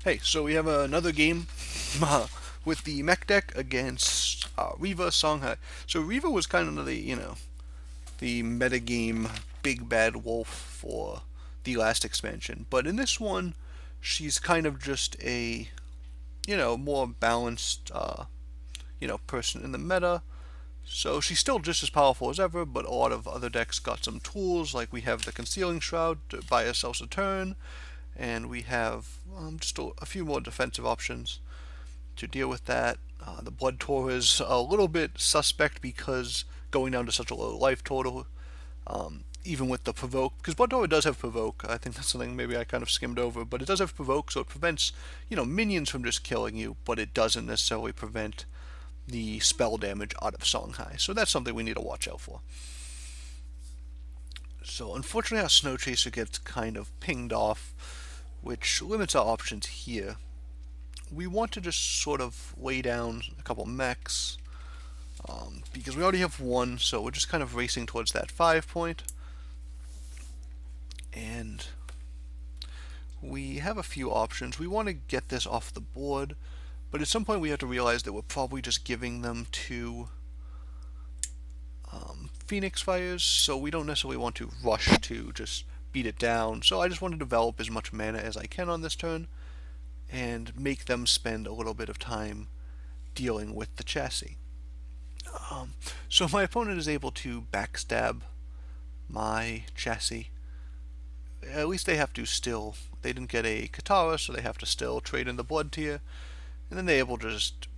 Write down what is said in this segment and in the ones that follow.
Hey, so we have another game with the mech deck against Reva Songhai. So Reva was kind of the metagame big bad wolf for the last expansion, but in this one, she's kind of just a more balanced person in the meta. So she's still just as powerful as ever, but a lot of other decks got some tools, like we have the Concealing Shroud to buy ourselves a turn, and we have just a few more defensive options to deal with that. The Blood Tour is a little bit suspect because going down to such a low life total, even with the Provoke, because Blood Tour does have Provoke. I think that's something maybe I kind of skimmed over, but it does have Provoke, so it prevents, minions from just killing you, but it doesn't necessarily prevent the spell damage out of Songhai. So that's something we need to watch out for. So unfortunately our Snow Chaser gets kind of pinged off, which limits our options here. We want to just sort of lay down a couple mechs, because we already have one, so we're just kind of racing towards that 5 point. And we have a few options. We want to get this off the board, but at some point we have to realize that we're probably just giving them to Phoenix Fires, so we don't necessarily want to rush to just beat it down. So I just want to develop as much mana as I can on this turn and make them spend a little bit of time dealing with the chassis. So my opponent is able to backstab my chassis. At least they have to still, they didn't get a Taura, so they have to still trade in the blood tier, and then they're able to just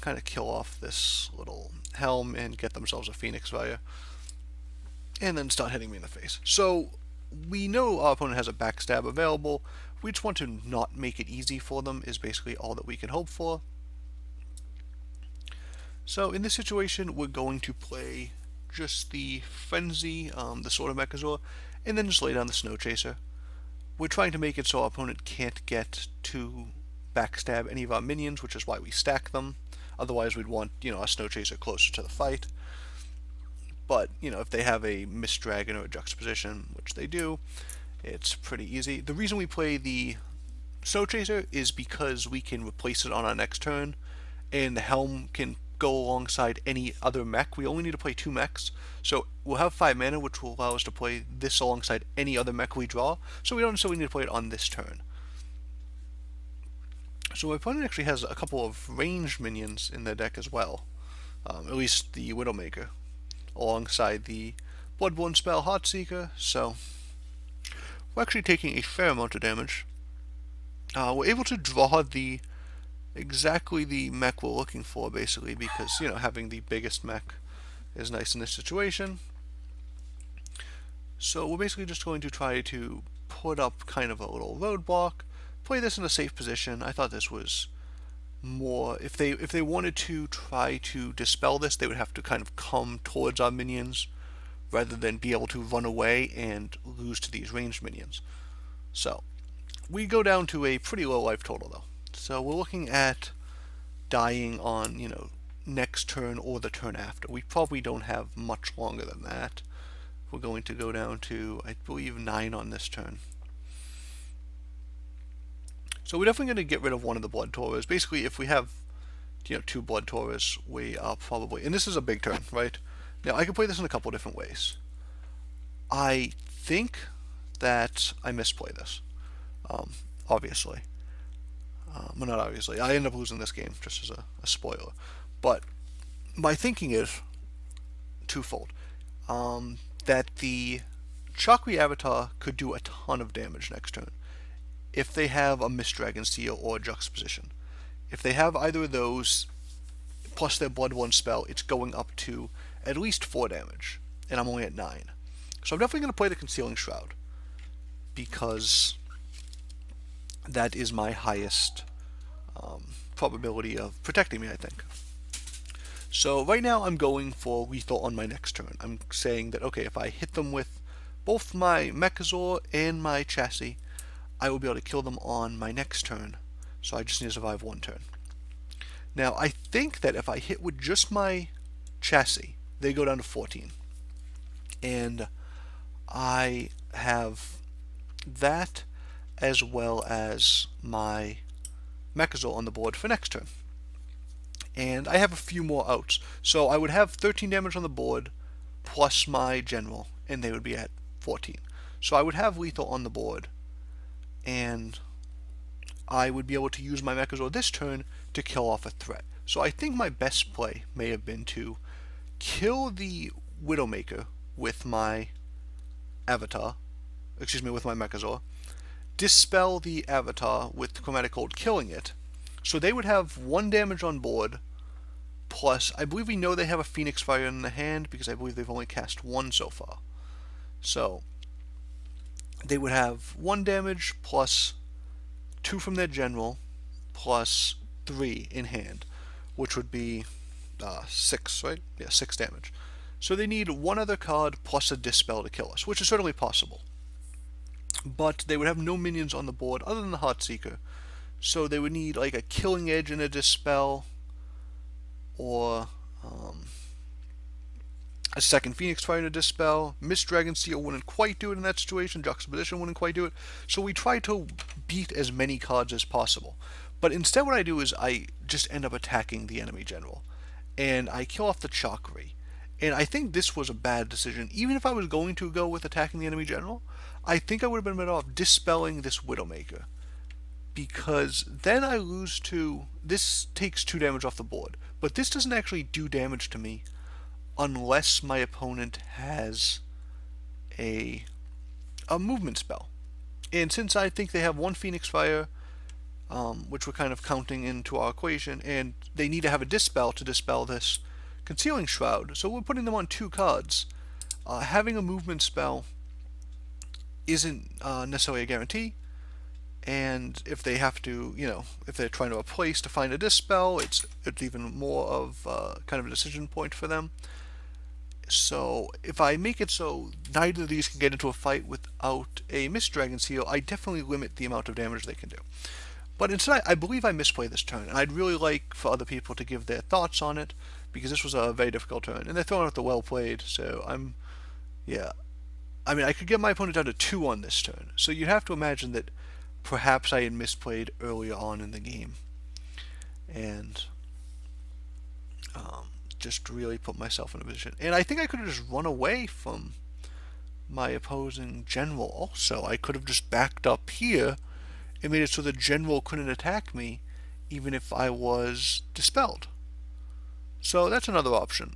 kind of kill off this little helm and get themselves a Phoenix Fire, and then start hitting me in the face. So we know our opponent has a backstab available. We just want to not make it easy for them is basically all that we can hope for. So in this situation, we're going to play just the Frenzy, the Sword of Mechazor, and then just lay down the Snow Chaser. We're trying to make it so our opponent can't get to backstab any of our minions, which is why we stack them. Otherwise, we'd want, a Snow Chaser closer to the fight. But, if they have a Mist Dragon or a Juxtaposition, which they do, it's pretty easy. The reason we play the Snow Chaser is because we can replace it on our next turn, and the Helm can go alongside any other mech. We only need to play 2 mechs, so we'll have 5 mana, which will allow us to play this alongside any other mech we draw, so we don't necessarily need to play it on this turn. So my opponent actually has a couple of ranged minions in their deck as well, at least the Widowmaker, alongside the Bloodborne spell Heartseeker, so we're actually taking a fair amount of damage. We're able to draw exactly the mech we're looking for, basically, because, having the biggest mech is nice in this situation. So we're basically just going to try to put up kind of a little roadblock, play this in a safe position. I thought this was more, if they wanted to try to dispel this, they would have to kind of come towards our minions rather than be able to run away and lose to these ranged minions. So we go down to a pretty low life total though. So we're looking at dying on, next turn or the turn after. We probably don't have much longer than that. We're going to go down to, I believe, 9 on this turn. So we're definitely going to get rid of one of the Blood Tauras. Basically, if we have, 2 Blood Tauras, we are probably, and this is a big turn, right? Now, I can play this in a couple different ways. I think that I misplay this, obviously. Well, not obviously. I end up losing this game, just as a spoiler. But my thinking is twofold. That the Chakri Avatar could do a ton of damage next turn if they have a Mist Dragon Seal or a Juxtaposition. If they have either of those, plus their Bloodborne spell, it's going up to at least 4 damage, and I'm only at 9. So I'm definitely going to play the Concealing Shroud, because that is my highest probability of protecting me, I think. So right now I'm going for lethal on my next turn. I'm saying that, okay, if I hit them with both my Mechazor and my chassis, I will be able to kill them on my next turn. So I just need to survive 1 turn. Now, I think that if I hit with just my chassis, they go down to 14. And I have that, as well as my Mechazor on the board for next turn. And I have a few more outs. So I would have 13 damage on the board plus my general, and they would be at 14. So I would have lethal on the board, and I would be able to use my Mechazor this turn to kill off a threat. So I think my best play may have been to kill the Widowmaker with my Avatar, with my Mechazor, dispel the Avatar with Chromatic Gold, killing it. So they would have 1 damage on board, plus, I believe we know they have a Phoenix Fire in the hand, because I believe they've only cast 1 so far. So, they would have 1 damage, plus 2 from their general, plus 3 in hand, which would be 6, right? Yeah, 6 damage. So they need 1 other card plus a Dispel to kill us, which is certainly possible. But they would have no minions on the board other than the Heartseeker. So they would need like a Killing Edge and a Dispel, or a second Phoenix Fire and a Dispel. Mist Dragon Seal wouldn't quite do it in that situation. Juxtaposition wouldn't quite do it. So we try to beat as many cards as possible. But instead what I do is I just end up attacking the enemy general. And I kill off the Chakri. And I think this was a bad decision. Even if I was going to go with attacking the enemy general, I think I would have been better off dispelling this Widowmaker. Because then I lose to... This takes 2 damage off the board. But this doesn't actually do damage to me unless my opponent has a movement spell. And since I think they have 1 Phoenix Fire, which we're kind of counting into our equation, and they need to have a Dispel to dispel this Concealing Shroud, so we're putting them on 2 cards. Having a movement spell isn't necessarily a guarantee, and if they have to, if they're trying to replace to find a Dispel, it's even more of kind of a decision point for them. So if I make it so neither of these can get into a fight without a Mist Dragon Seal, I definitely limit the amount of damage they can do. But instead, I believe I misplayed this turn, and I'd really like for other people to give their thoughts on it, because this was a very difficult turn, and they're throwing out the well played, so I mean, I could get my opponent down to 2 on this turn, so you'd have to imagine that perhaps I had misplayed earlier on in the game, and just really put myself in a position. And I think I could have just run away from my opposing general also. I could have just backed up here and made it so the general couldn't attack me even if I was dispelled. So that's another option.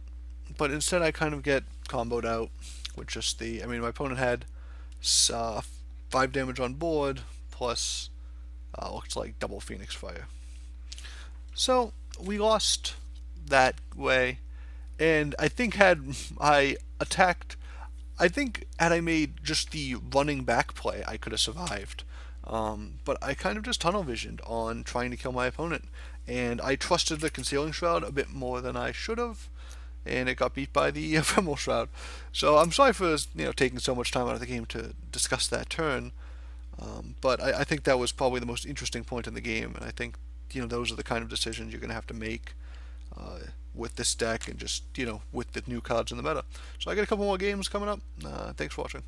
But instead I kind of get comboed out with just my opponent had 5 damage on board, plus looks like double Phoenix Fire. So we lost that way, and I think had I made just the running back play, I could have survived. But I kind of just tunnel visioned on trying to kill my opponent, and I trusted the Concealing Shroud a bit more than I should have, and it got beat by the Ephemeral Shroud. So I'm sorry for taking so much time out of the game to discuss that turn, but I think that was probably the most interesting point in the game, and I think those are the kind of decisions you're going to have to make with this deck, and just with the new cards in the meta. So I got a couple more games coming up. Thanks for watching.